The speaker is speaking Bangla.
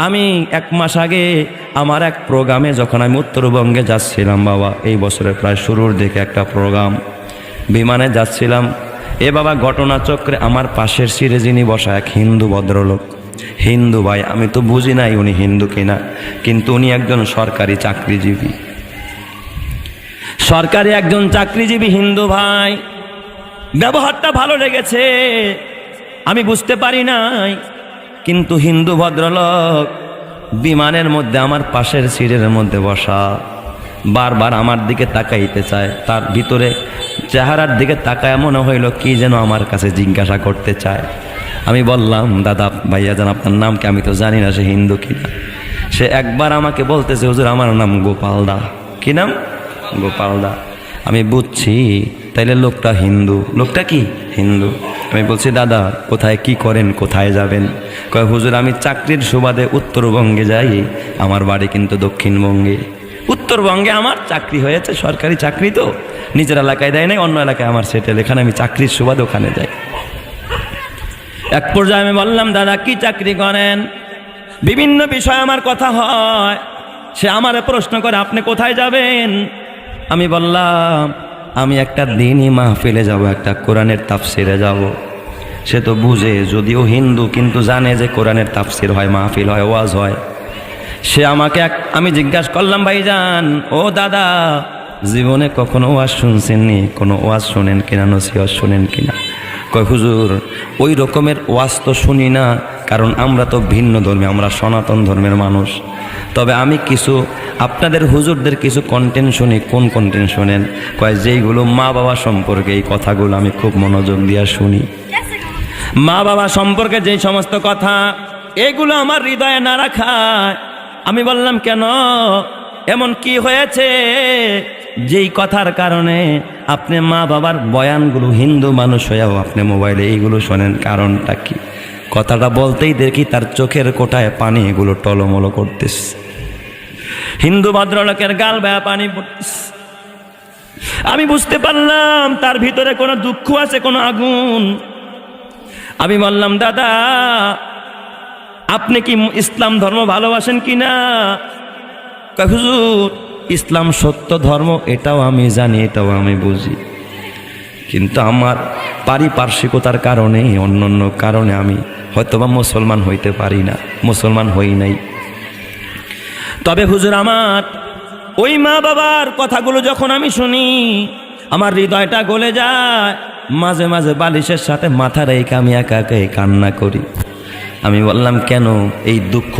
আমি 1 মাস আগে আমার এক প্রোগ্রামে যখন আমি উত্তরবঙ্গে যাচ্ছিলাম বাবা, এই বছরের প্রায় শুরুর দিকে একটা প্রোগ্রাম, বিমানে যাচ্ছিলাম। এ বাবা ঘটনাচক্রে আমার পাশের সিটে যিনি বসা এক হিন্দু ভদ্রলোক, হিন্দু ভাই, আমি তো বুঝি নাই উনি হিন্দু কিনা, কিন্তু উনি একজন সরকারি চাকরিজীবী, সরকারি একজন চাকরিজীবী হিন্দু ভাই। ব্যবহারটা ভালো লেগেছে, আমি বুঝতে পারি নাই, কিন্তু হিন্দু ভদ্রলোক বিমানের মধ্যে আমার পাশের সিটের মধ্যে বসা, বারবার আমার দিকে তাকাইতে চায়, তার ভিতরে চেহারার দিকে তাকায় মনে হইল কি যেন আমার কাছে জিজ্ঞাসা করতে চায়। আমি বললাম, দাদা ভাইয়া জান আপনার নাম কি? আমি তো জানি না সে হিন্দু কিনা। সে একবার আমাকে বলতেছে, হুজুর আমার নাম গোপাল দা। কি নাম? গোপাল দা। আমি বুঝছি তাইলে লোকটা হিন্দু। লোকটা কি? হিন্দু। আমি বলছি, দাদা কোথায় কি করেন, কোথায় যাবেন? কয়, হুজুর আমি চাকরির সুবাদে উত্তরবঙ্গে যাই, আমার বাড়ি কিন্তু দক্ষিণবঙ্গে। উত্তরবঙ্গে আমার চাকরি হয়েছে, সরকারি চাকরি তো, নিজের এলাকায় দেয় নাই, অন্য এলাকায় আমার সেটেল, এখানে আমি চাকরির সুবাদে ওখানে যাই। এক পর্যায়ে আমি বললাম, দাদা কি চাকরি করেন? বিভিন্ন বিষয়ে আমার কথা হয়, সে আমার প্রশ্ন করে আপনি কোথায় যাবেন? আমি বললাম, আমি একটা দিনই মাহফিলে যাব, একটা কোরআনের তাফসিরে যাব। সে তো বুঝে, যদিও হিন্দু কিন্তু জানে যে কোরআনের তাফসির হয়, মাহফিল হয়, ওয়াজ হয়। সে আমাকে আমি জিজ্ঞাসা করলাম, ভাইজান ও দাদা জীবনে কখনো ওয়াজ শুনছেননি? কোনো ওয়াজ শোনেন কিনা, নসিহত শোনেন কিনা? কয়, হুজুর ওই রকমের ওয়াজ তো শুনি না, কারণ আমরা তো ভিন্ন ধর্মী, আমরা সনাতন ধর্মের মানুষ। তবে আমি কিছু আপনাদের হুজুরদের কিছু কন্টেন্ট শুনি। কোন কন্টেন্ট শোনেন? কয়, যেইগুলো মা বাবা সম্পর্কে, এই কথাগুলো আমি খুব মনোযোগ দিয়ে শুনি। মা বাবা সম্পর্কে যেই সমস্ত কথা, এগুলো আমার হৃদয়ে না রাখায়। আমি বললাম, কেন, এমন কি হয়েছে যেই কথার কারণে আপনি মা বাবার বয়ানগুলো, হিন্দু মানুষ হয়েও আপনি মোবাইলে এইগুলো শোনেন? কারণটা কি? কথাটা বলতেই দেখি তার চোখের কোটায় পানি এগুলো টলমলো করতেছে, হিন্দু ভদ্রলোকের গাল বেয়া পানি পড়তেছে। আমি বুঝতে পারলাম তার ভিতরে কোনো দুঃখ আছে, কোনো আগুন। আমি বললাম, দাদা আপনি কি ইসলাম ধর্ম ভালোবাসেন কিনা? হুজুর ইসলাম সত্য ধর্ম, এটাও আমি জানি, এটাও আমি বুঝি, কিন্তু আমার পারিপার্শ্বিকতার কারণে, অন্য কারণে আমি হয়তোবা মুসলমান হইতে পারি না, মুসলমান হই নাই। তবে হুজুর আমার ওই মা বাবার কথাগুলো যখন আমি শুনি, আমার হৃদয়টা গলে যায়। মাঝে মাঝে বালিশের সাথে মাথা রেখে আমি একা একা কান্না করি। আমি বললাম, কেন? এই দুঃখ